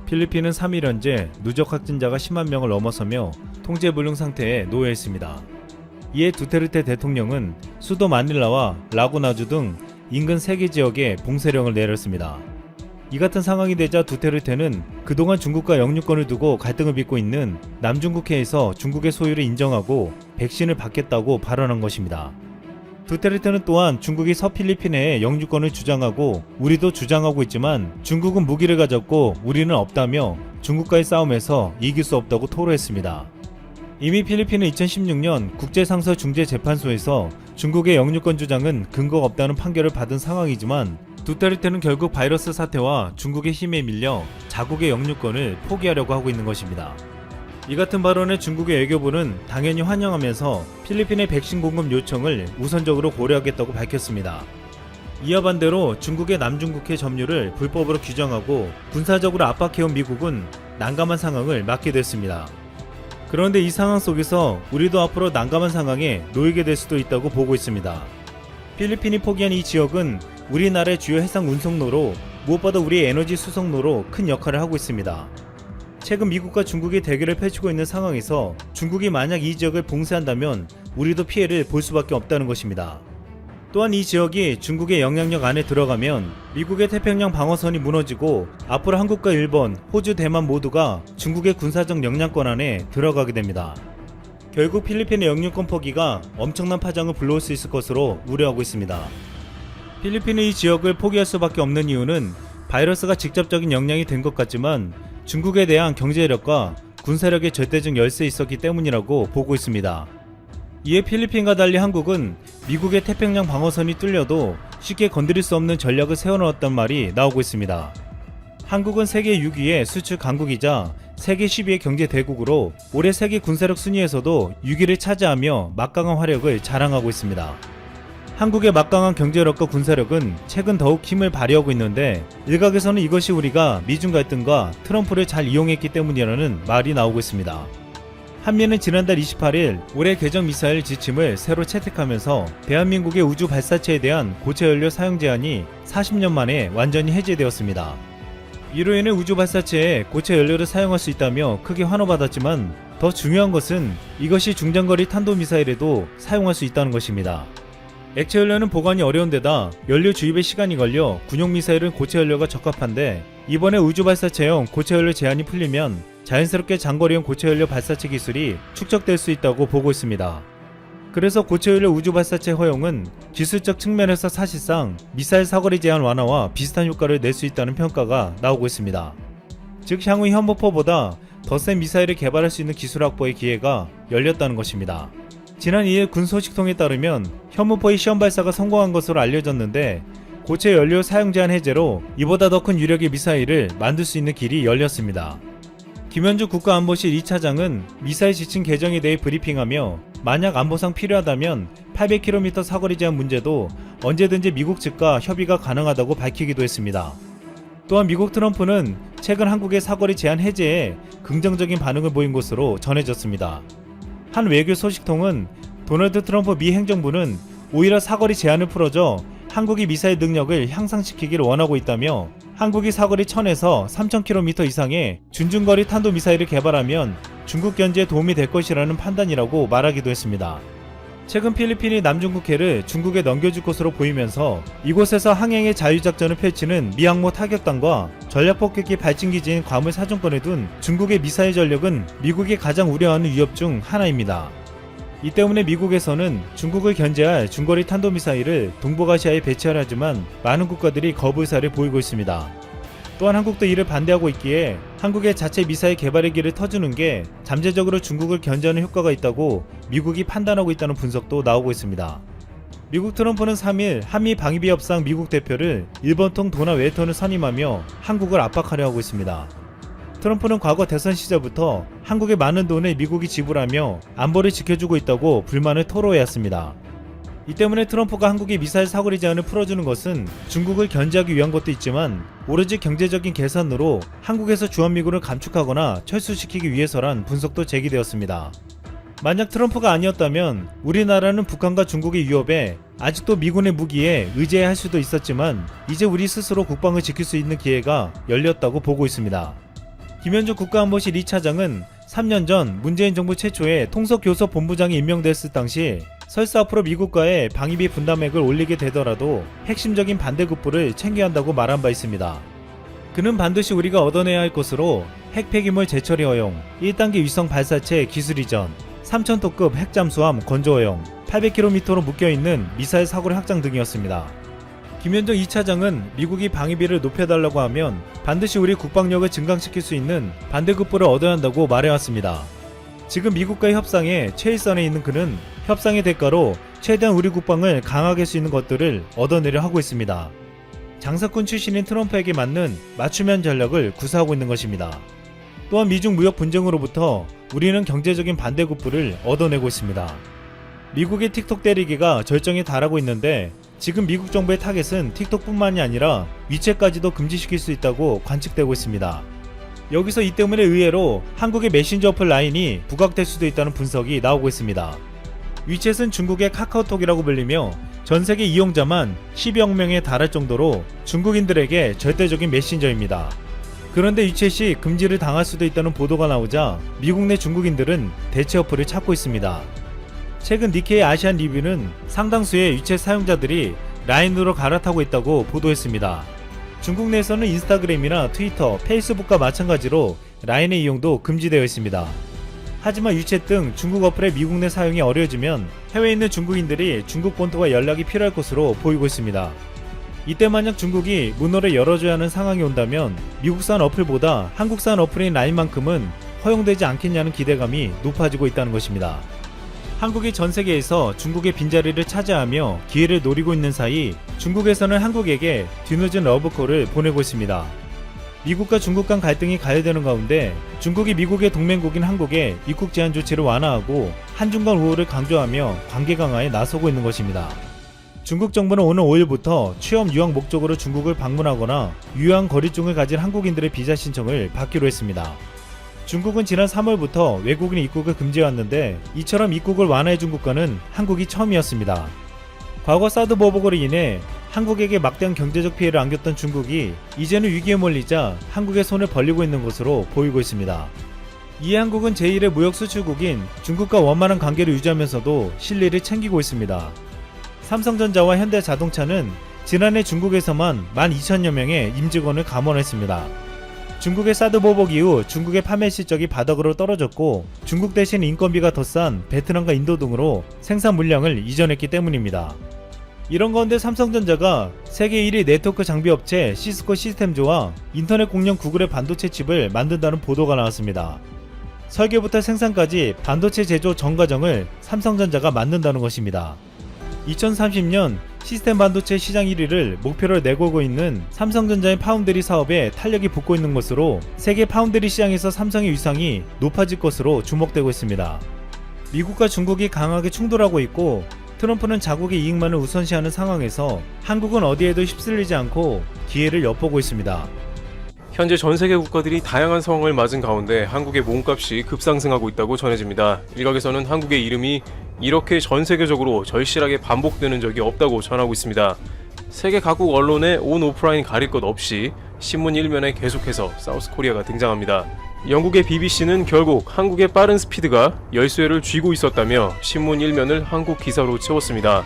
필리핀은 3일 현재 누적 확진자가 10만 명을 넘어서며 통제불능 상태에 놓여 있습니다. 이에 두테르테 대통령은 수도 마닐라와 라구나주 등 인근 3개 지역에 봉쇄령을 내렸습니다. 이 같은 상황이 되자 두테르테는 그동안 중국과 영유권을 두고 갈등을 빚고 있는 남중국해에서 중국의 소유를 인정하고 백신을 받겠다고 발언한 것입니다. 두테르테는 또한 중국이 서필리핀의 영유권을 주장하고 우리도 주장하고 있지만 중국은 무기를 가졌고 우리는 없다며 중국과의 싸움에서 이길 수 없다고 토로했습니다. 이미 필리핀은 2016년 국제상설중재재판소에서 중국의 영유권 주장은 근거가 없다는 판결을 받은 상황이지만 두테르테는 결국 바이러스 사태와 중국의 힘에 밀려 자국의 영유권을 포기하려고 하고 있는 것입니다. 이 같은 발언에 중국의 외교부는 당연히 환영하면서 필리핀의 백신 공급 요청을 우선적으로 고려하겠다고 밝혔습니다. 이와 반대로 중국의 남중국해 점유를 불법으로 규정하고 군사적으로 압박해온 미국은 난감한 상황을 맞게 됐습니다. 그런데 이 상황 속에서 우리도 앞으로 난감한 상황에 놓이게 될 수도 있다고 보고 있습니다. 필리핀이 포기한 이 지역은 우리나라의 주요 해상 운송로로 무엇보다 우리의 에너지 수송로로 큰 역할을 하고 있습니다. 최근 미국과 중국이 대결을 펼치고 있는 상황에서 중국이 만약 이 지역을 봉쇄한다면 우리도 피해를 볼 수밖에 없다는 것입니다. 또한 이 지역이 중국의 영향력 안에 들어가면 미국의 태평양 방어선이 무너지고 앞으로 한국과 일본, 호주, 대만 모두가 중국의 군사적 영향권 안에 들어가게 됩니다. 결국 필리핀의 영유권 포기가 엄청난 파장을 불러올 수 있을 것으로 우려하고 있습니다. 필리핀의 이 지역을 포기할 수밖에 없는 이유는 바이러스가 직접적인 영향이 된 것 같지만 중국에 대한 경제력과 군사력의 절대적 열세에 있었기 때문이라고 보고 있습니다. 이에 필리핀과 달리 한국은 미국의 태평양 방어선이 뚫려도 쉽게 건드릴 수 없는 전략을 세워놓았단 말이 나오고 있습니다. 한국은 세계 6위의 수출 강국이자 세계 10위의 경제 대국으로 올해 세계 군사력 순위에서도 6위를 차지하며 막강한 화력을 자랑하고 있습니다. 한국의 막강한 경제력과 군사력은 최근 더욱 힘을 발휘하고 있는데 일각에서는 이것이 우리가 미중 갈등과 트럼프를 잘 이용했기 때문이라는 말이 나오고 있습니다. 한미는 지난달 28일 올해 개정 미사일 지침을 새로 채택하면서 대한민국의 우주 발사체에 대한 고체 연료 사용 제한이 40년 만에 완전히 해제되었습니다. 이로 인해 우주 발사체에 고체 연료를 사용할 수 있다며 크게 환호받았지만 더 중요한 것은 이것이 중장거리 탄도미사일에도 사용할 수 있다는 것입니다. 액체 연료는 보관이 어려운 데다 연료 주입에 시간이 걸려 군용 미사일은 고체 연료가 적합한데 이번에 우주 발사체용 고체 연료 제한이 풀리면 자연스럽게 장거리용 고체 연료 발사체 기술이 축적될 수 있다고 보고 있습니다. 그래서 고체 연료 우주 발사체 허용은 기술적 측면에서 사실상 미사일 사거리 제한 완화와 비슷한 효과를 낼 수 있다는 평가가 나오고 있습니다. 즉 향후 현무포보다 더 센 미사일을 개발할 수 있는 기술 확보의 기회가 열렸다는 것입니다. 지난 2일 군 소식통에 따르면 현무포의 시험 발사가 성공한 것으로 알려졌는데 고체 연료 사용 제한 해제로 이보다 더 큰 유력의 미사일을 만들 수 있는 길이 열렸습니다. 김현주 국가안보실 2차장은 미사일 지침 개정에 대해 브리핑하며 만약 안보상 필요하다면 800km 사거리 제한 문제도 언제든지 미국 측과 협의가 가능하다고 밝히기도 했습니다. 또한 미국 트럼프는 최근 한국의 사거리 제한 해제에 긍정적인 반응을 보인 것으로 전해졌습니다. 한 외교 소식통은 도널드 트럼프 미 행정부는 오히려 사거리 제한을 풀어줘 한국이 미사일 능력을 향상시키기를 원하고 있다며 한국이 사거리 1000에서 3000km 이상의 준중거리 탄도미사일을 개발하면 중국 견제에 도움이 될 것이라는 판단이라고 말하기도 했습니다. 최근 필리핀이 남중국해를 중국에 넘겨줄 것으로 보이면서 이곳에서 항행의 자유작전을 펼치는 미항모 타격단과 전략폭격기 발진기지인 괌을 사정권에 둔 중국의 미사일 전력은 미국이 가장 우려하는 위협 중 하나입니다. 이 때문에 미국에서는 중국을 견제할 중거리 탄도미사일을 동북아시아에 배치하려 하지만 많은 국가들이 거부 의사를 보이고 있습니다. 또한 한국도 이를 반대하고 있기에 한국의 자체 미사일 개발의 길을 터주는 게 잠재적으로 중국을 견제하는 효과가 있다고 미국이 판단하고 있다는 분석도 나오고 있습니다. 미국 트럼프는 3일 한미 방위비 협상 미국 대표를 일본통 도나 웨이턴을 선임하며 한국을 압박하려 하고 있습니다. 트럼프는 과거 대선 시절부터 한국에 많은 돈을 미국이 지불하며 안보를 지켜주고 있다고 불만을 토로해왔습니다. 이 때문에 트럼프가 한국의 미사일 사거리 제한을 풀어주는 것은 중국을 견제하기 위한 것도 있지만 오로지 경제적인 계산으로 한국에서 주한미군을 감축하거나 철수시키기 위해서란 분석도 제기되었습니다. 만약 트럼프가 아니었다면 우리나라는 북한과 중국의 위협에 아직도 미군의 무기에 의지해야 할 수도 있었지만 이제 우리 스스로 국방을 지킬 수 있는 기회가 열렸다고 보고 있습니다. 김현중 국가안보실 2차장은 3년 전 문재인 정부 최초의 통속교섭본부장이 임명됐을 당시 설사 앞으로 미국과의 방위비 분담액을 올리게 되더라도 핵심적인 반대급부를 챙겨야 한다고 말한 바 있습니다. 그는 반드시 우리가 얻어내야 할 것으로 핵폐기물 재처리 허용, 1단계 위성 발사체 기술 이전, 3000톤급 핵잠수함 건조 허용, 800km로 묶여있는 미사일 사고를 확장 등이었습니다. 김현정 2차장은 미국이 방위비를 높여달라고 하면 반드시 우리 국방력을 증강시킬 수 있는 반대급부를 얻어야 한다고 말해왔습니다. 지금 미국과의 협상의 최일선에 있는 그는 협상의 대가로 최대한 우리 국방을 강하게 할 수 있는 것들을 얻어내려 하고 있습니다. 장사꾼 출신인 트럼프에게 맞는 맞춤형 전략을 구사하고 있는 것입니다. 또한 미중 무역 분쟁으로부터 우리는 경제적인 반대급부를 얻어내고 있습니다. 미국의 틱톡 때리기가 절정에 달하고 있는데 지금 미국 정부의 타겟은 틱톡뿐만이 아니라 위챗까지도 금지시킬 수 있다고 관측되고 있습니다. 여기서 이 때문에 의외로 한국의 메신저 어플 라인이 부각될 수도 있다는 분석이 나오고 있습니다. 위챗은 중국의 카카오톡이라고 불리며 전세계 이용자만 12억 명에 달할 정도로 중국인들에게 절대적인 메신저입니다. 그런데 위챗이 금지를 당할 수도 있다는 보도가 나오자 미국 내 중국인들은 대체 어플을 찾고 있습니다. 최근 니케이 아시안 리뷰는 상당수의 위챗 사용자들이 라인으로 갈아타고 있다고 보도했습니다. 중국 내에서는 인스타그램이나 트위터, 페이스북과 마찬가지로 라인의 이용도 금지되어 있습니다. 하지만 위챗 등 중국 어플의 미국 내 사용이 어려워지면 해외에 있는 중국인들이 중국 본토와 연락이 필요할 것으로 보이고 있습니다. 이때 만약 중국이 문호를 열어줘야 하는 상황이 온다면 미국산 어플보다 한국산 어플인 라인만큼은 허용되지 않겠냐는 기대감이 높아지고 있다는 것입니다. 한국이 전 세계에서 중국의 빈자리를 차지하며 기회를 노리고 있는 사이 중국에서는 한국에게 뒤늦은 러브콜을 보내고 있습니다. 미국과 중국 간 갈등이 가열되는 가운데 중국이 미국의 동맹국인 한국에 입국 제한 조치를 완화하고 한중 간 우호를 강조하며 관계 강화에 나서고 있는 것입니다. 중국 정부는 오늘 5일부터 취업 유학 목적으로 중국을 방문하거나 유효한 거리증을 가진 한국인들의 비자 신청을 받기로 했습니다. 중국은 지난 3월부터 외국인 입국을 금지해왔는데 이처럼 입국을 완화해준 국가는 한국이 처음이었습니다. 과거 사드 보복으로 인해 한국에게 막대한 경제적 피해를 안겼던 중국이 이제는 위기에 몰리자 한국의 손을 벌리고 있는 것으로 보이고 있습니다. 이에 한국은 제1의 무역 수출국인 중국과 원만한 관계를 유지하면서도 실리를 챙기고 있습니다. 삼성전자와 현대자동차는 지난해 중국에서만 12,000여 명의 임직원을 감원했습니다. 중국의 사드 보복 이후 중국의 판매 실적이 바닥으로 떨어졌고 중국 대신 인건비가 더 싼 베트남과 인도 등으로 생산 물량을 이전했기 때문입니다. 이런 가운데 삼성전자가 세계 1위 네트워크 장비 업체 시스코 시스템즈와 인터넷 공룡 구글의 반도체 칩을 만든다는 보도가 나왔습니다. 설계부터 생산까지 반도체 제조 전 과정을 삼성전자가 만든다는 것입니다. 2030년 시스템 반도체 시장 1위를 목표로 내걸고 있는 삼성전자의 파운드리 사업에 탄력이 붙고 있는 것으로 세계 파운드리 시장에서 삼성의 위상이 높아질 것으로 주목되고 있습니다. 미국과 중국이 강하게 충돌하고 있고 트럼프는 자국의 이익만을 우선시하는 상황에서 한국은 어디에도 휩쓸리지 않고 기회를 엿보고 있습니다. 현재 전 세계 국가들이 다양한 상황을 맞은 가운데 한국의 몸값이 급상승하고 있다고 전해집니다. 일각에서는 한국의 이름이 이렇게 전 세계적으로 절실하게 반복되는 적이 없다고 전하고 있습니다. 세계 각국 언론에 온 오프라인 가릴 것 없이 신문 1면에 계속해서 사우스코리아가 등장합니다. 영국의 BBC는 결국 한국의 빠른 스피드가 열쇠를 쥐고 있었다며 신문 1면을 한국 기사로 채웠습니다.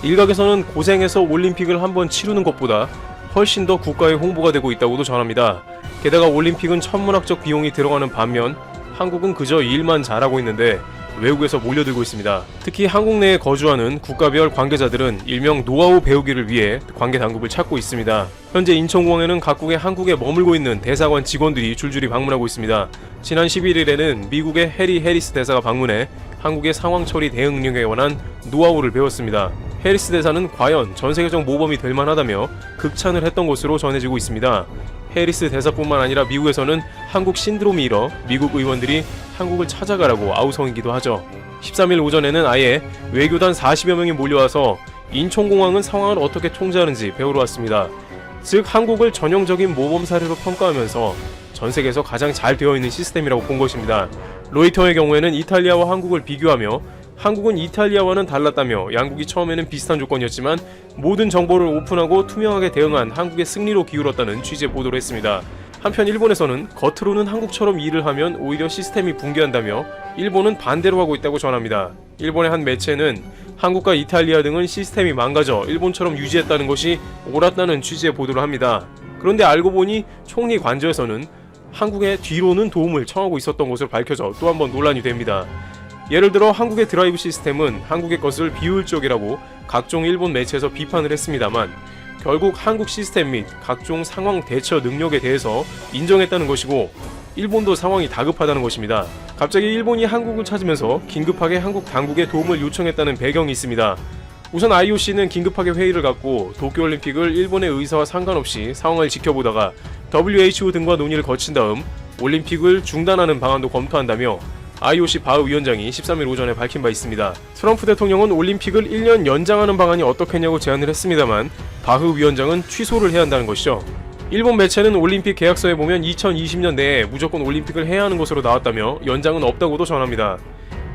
일각에서는 고생해서 올림픽을 한번 치르는 것보다 훨씬 더 국가의 홍보가 되고 있다고도 전합니다. 게다가 올림픽은 천문학적 비용이 들어가는 반면 한국은 그저 일만 잘하고 있는데 외국에서 몰려들고 있습니다. 특히 한국 내에 거주하는 국가별 관계자들은 일명 노하우 배우기를 위해 관계 당국을 찾고 있습니다. 현재 인천공항에는 각국의 한국에 머물고 있는 대사관 직원들이 줄줄이 방문하고 있습니다. 지난 11일에는 미국의 해리 해리스 대사가 방문해 한국의 상황 처리 대응 능력에 관한 노하우를 배웠습니다. 해리스 대사는 과연 전세계적 모범이 될 만하다며 극찬을 했던 것으로 전해지고 있습니다. 해리스 대사뿐만 아니라 미국에서는 한국 신드롬이 일어 미국 의원들이 한국을 찾아가라고 아우성이기도 하죠. 13일 오전에는 아예 외교단 40여 명이 몰려와서 인천공항은 상황을 어떻게 통제하는지 배우러 왔습니다. 즉 한국을 전형적인 모범 사례로 평가하면서 전 세계에서 가장 잘 되어 있는 시스템이라고 본 것입니다. 로이터의 경우에는 이탈리아와 한국을 비교하며 한국은 이탈리아와는 달랐다며 양국이 처음에는 비슷한 조건이었지만 모든 정보를 오픈하고 투명하게 대응한 한국의 승리로 기울었다는 취지의 보도를 했습니다. 한편 일본에서는 겉으로는 한국처럼 일을 하면 오히려 시스템이 붕괴한다며 일본은 반대로 하고 있다고 전합니다. 일본의 한 매체는 한국과 이탈리아 등은 시스템이 망가져 일본처럼 유지했다는 것이 옳았다는 취지의 보도를 합니다. 그런데 알고 보니 총리 관저에서는 한국의 뒤로는 도움을 청하고 있었던 것으로 밝혀져 또 한 번 논란이 됩니다. 예를 들어 한국의 드라이브 시스템은 한국의 것을 비효율적이라고 각종 일본 매체에서 비판을 했습니다만 결국 한국 시스템 및 각종 상황 대처 능력에 대해서 인정했다는 것이고 일본도 상황이 다급하다는 것입니다. 갑자기 일본이 한국을 찾으면서 긴급하게 한국 당국에 도움을 요청했다는 배경이 있습니다. 우선 IOC는 긴급하게 회의를 갖고 도쿄올림픽을 일본의 의사와 상관없이 상황을 지켜보다가 WHO 등과 논의를 거친 다음 올림픽을 중단하는 방안도 검토한다며 IOC 바흐 위원장이 13일 오전에 밝힌 바 있습니다. 트럼프 대통령은 올림픽을 1년 연장하는 방안이 어떻겠냐고 제안을 했습니다만 바흐 위원장은 취소를 해야 한다는 것이죠. 일본 매체는 올림픽 계약서에 보면 2020년 내에 무조건 올림픽을 해야 하는 것으로 나왔다며 연장은 없다고도 전합니다.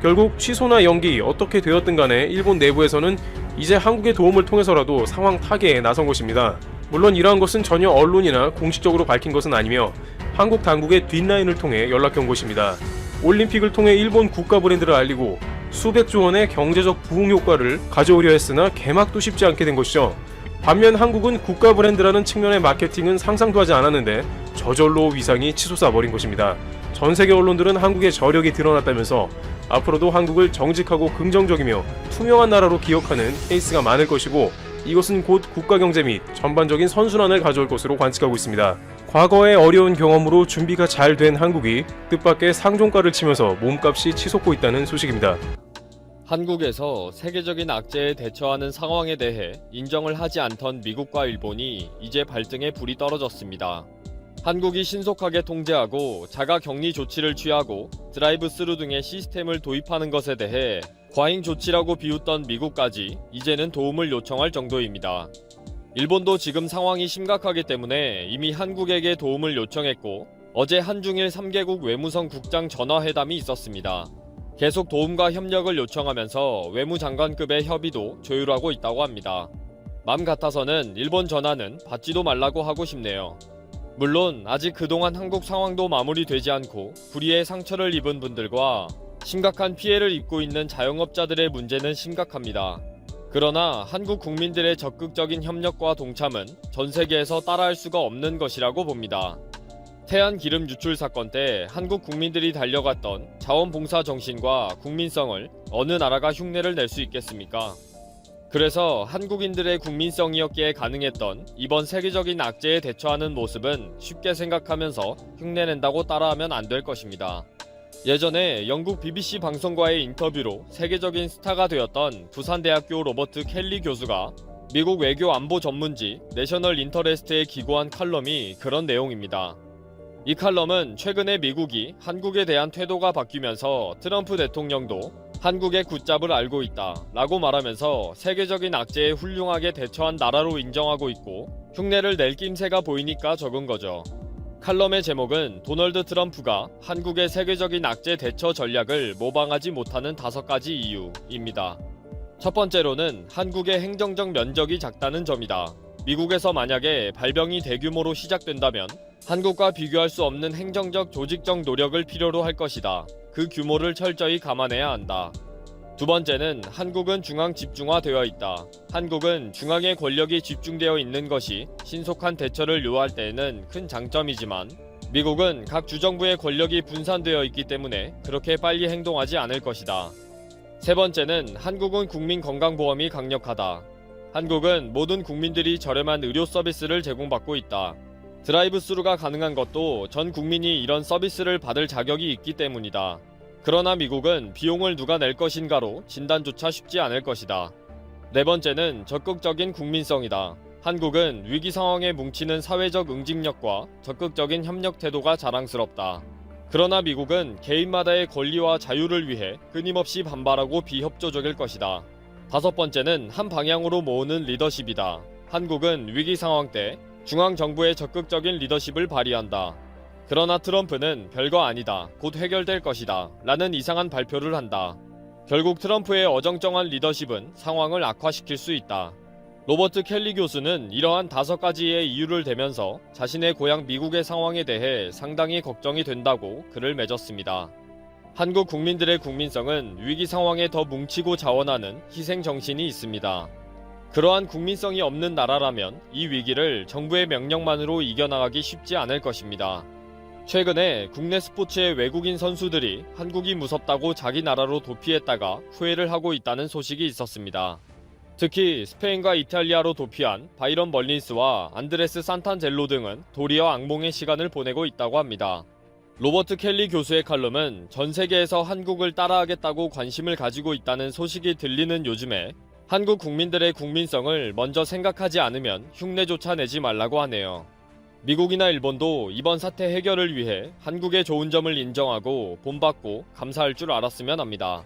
결국 취소나 연기 어떻게 되었든 간에 일본 내부에서는 이제 한국의 도움을 통해서라도 상황 타개에 나선 것입니다. 물론 이러한 것은 전혀 언론이나 공식적으로 밝힌 것은 아니며 한국 당국의 뒷라인을 통해 연락해 온 것입니다. 올림픽을 통해 일본 국가 브랜드를 알리고 수백조 원의 경제적 부흥 효과를 가져오려 했으나 개막도 쉽지 않게 된 것이죠. 반면 한국은 국가 브랜드라는 측면의 마케팅은 상상도 하지 않았는데 저절로 위상이 치솟아 버린 것입니다. 전 세계 언론들은 한국의 저력이 드러났다면서 앞으로도 한국을 정직하고 긍정적이며 투명한 나라로 기억하는 케이스가 많을 것이고 이것은 곧 국가 경제 및 전반적인 선순환을 가져올 것으로 관측하고 있습니다. 과거의 어려운 경험으로 준비가 잘 된 한국이 뜻밖의 상종가를 치면서 몸값이 치솟고 있다는 소식입니다. 한국에서 세계적인 악재에 대처하는 상황에 대해 인정을 하지 않던 미국과 일본이 이제 발등에 불이 떨어졌습니다. 한국이 신속하게 통제하고 자가 격리 조치를 취하고 드라이브 스루 등의 시스템을 도입하는 것에 대해 과잉 조치라고 비웃던 미국까지 이제는 도움을 요청할 정도입니다. 일본도 지금 상황이 심각하기 때문에 이미 한국에게 도움을 요청했고 어제 한중일 3개국 외무성 국장 전화회담이 있었습니다. 계속 도움과 협력을 요청하면서 외무장관급의 협의도 조율하고 있다고 합니다. 맘 같아서는 일본 전화는 받지도 말라고 하고 싶네요. 물론 아직 그동안 한국 상황도 마무리되지 않고 불의의 상처를 입은 분들과 심각한 피해를 입고 있는 자영업자들의 문제는 심각합니다. 그러나 한국 국민들의 적극적인 협력과 동참은 전 세계에서 따라할 수가 없는 것이라고 봅니다. 태안 기름 유출 사건 때 한국 국민들이 달려갔던 자원봉사 정신과 국민성을 어느 나라가 흉내를 낼 수 있겠습니까? 그래서 한국인들의 국민성이었기에 가능했던 이번 세계적인 악재에 대처하는 모습은 쉽게 생각하면서 흉내낸다고 따라하면 안 될 것입니다. 예전에 영국 BBC 방송과의 인터뷰로 세계적인 스타가 되었던 부산대학교 로버트 켈리 교수가 미국 외교 안보 전문지 내셔널 인터레스트에 기고한 칼럼이 그런 내용입니다. 이 칼럼은 최근에 미국이 한국에 대한 태도가 바뀌면서 트럼프 대통령도 한국의 굿잡을 알고 있다 라고 말하면서 세계적인 악재에 훌륭하게 대처한 나라로 인정하고 있고 흉내를 낼 낌새가 보이니까 적은 거죠. 칼럼의 제목은 도널드 트럼프가 한국의 세계적인 악재 대처 전략을 모방하지 못하는 5가지 이유입니다. 첫 번째로는 한국의 행정적 면적이 작다는 점이다. 미국에서 만약에 발병이 대규모로 시작된다면 한국과 비교할 수 없는 행정적 조직적 노력을 필요로 할 것이다. 그 규모를 철저히 감안해야 한다. 두 번째는 한국은 중앙 집중화되어 있다. 한국은 중앙의 권력이 집중되어 있는 것이 신속한 대처를 요할 때에는 큰 장점이지만 미국은 각 주정부의 권력이 분산되어 있기 때문에 그렇게 빨리 행동하지 않을 것이다. 세 번째는 한국은 국민 건강보험이 강력하다. 한국은 모든 국민들이 저렴한 의료 서비스를 제공받고 있다. 드라이브 스루가 가능한 것도 전 국민이 이런 서비스를 받을 자격이 있기 때문이다. 그러나 미국은 비용을 누가 낼 것인가로 진단조차 쉽지 않을 것이다. 네 번째는 적극적인 국민성이다. 한국은 위기 상황에 뭉치는 사회적 응집력과 적극적인 협력 태도가 자랑스럽다. 그러나 미국은 개인마다의 권리와 자유를 위해 끊임없이 반발하고 비협조적일 것이다. 다섯 번째는 한 방향으로 모으는 리더십이다. 한국은 위기 상황 때 중앙정부의 적극적인 리더십을 발휘한다. 그러나 트럼프는 별거 아니다. 곧 해결될 것이다. 라는 이상한 발표를 한다. 결국 트럼프의 어정쩡한 리더십은 상황을 악화시킬 수 있다. 로버트 켈리 교수는 이러한 5가지의 이유를 대면서 자신의 고향 미국의 상황에 대해 상당히 걱정이 된다고 글을 맺었습니다. 한국 국민들의 국민성은 위기 상황에 더 뭉치고 자원하는 희생 정신이 있습니다. 그러한 국민성이 없는 나라라면 이 위기를 정부의 명령만으로 이겨나가기 쉽지 않을 것입니다. 최근에 국내 스포츠의 외국인 선수들이 한국이 무섭다고 자기 나라로 도피했다가 후회를 하고 있다는 소식이 있었습니다. 특히 스페인과 이탈리아로 도피한 바이런 멀린스와 안드레스 산탄젤로 등은 도리어 악몽의 시간을 보내고 있다고 합니다. 로버트 켈리 교수의 칼럼은 전 세계에서 한국을 따라하겠다고 관심을 가지고 있다는 소식이 들리는 요즘에 한국 국민들의 국민성을 먼저 생각하지 않으면 흉내조차 내지 말라고 하네요. 미국이나 일본도 이번 사태 해결을 위해 한국의 좋은 점을 인정하고 본받고 감사할 줄 알았으면 합니다.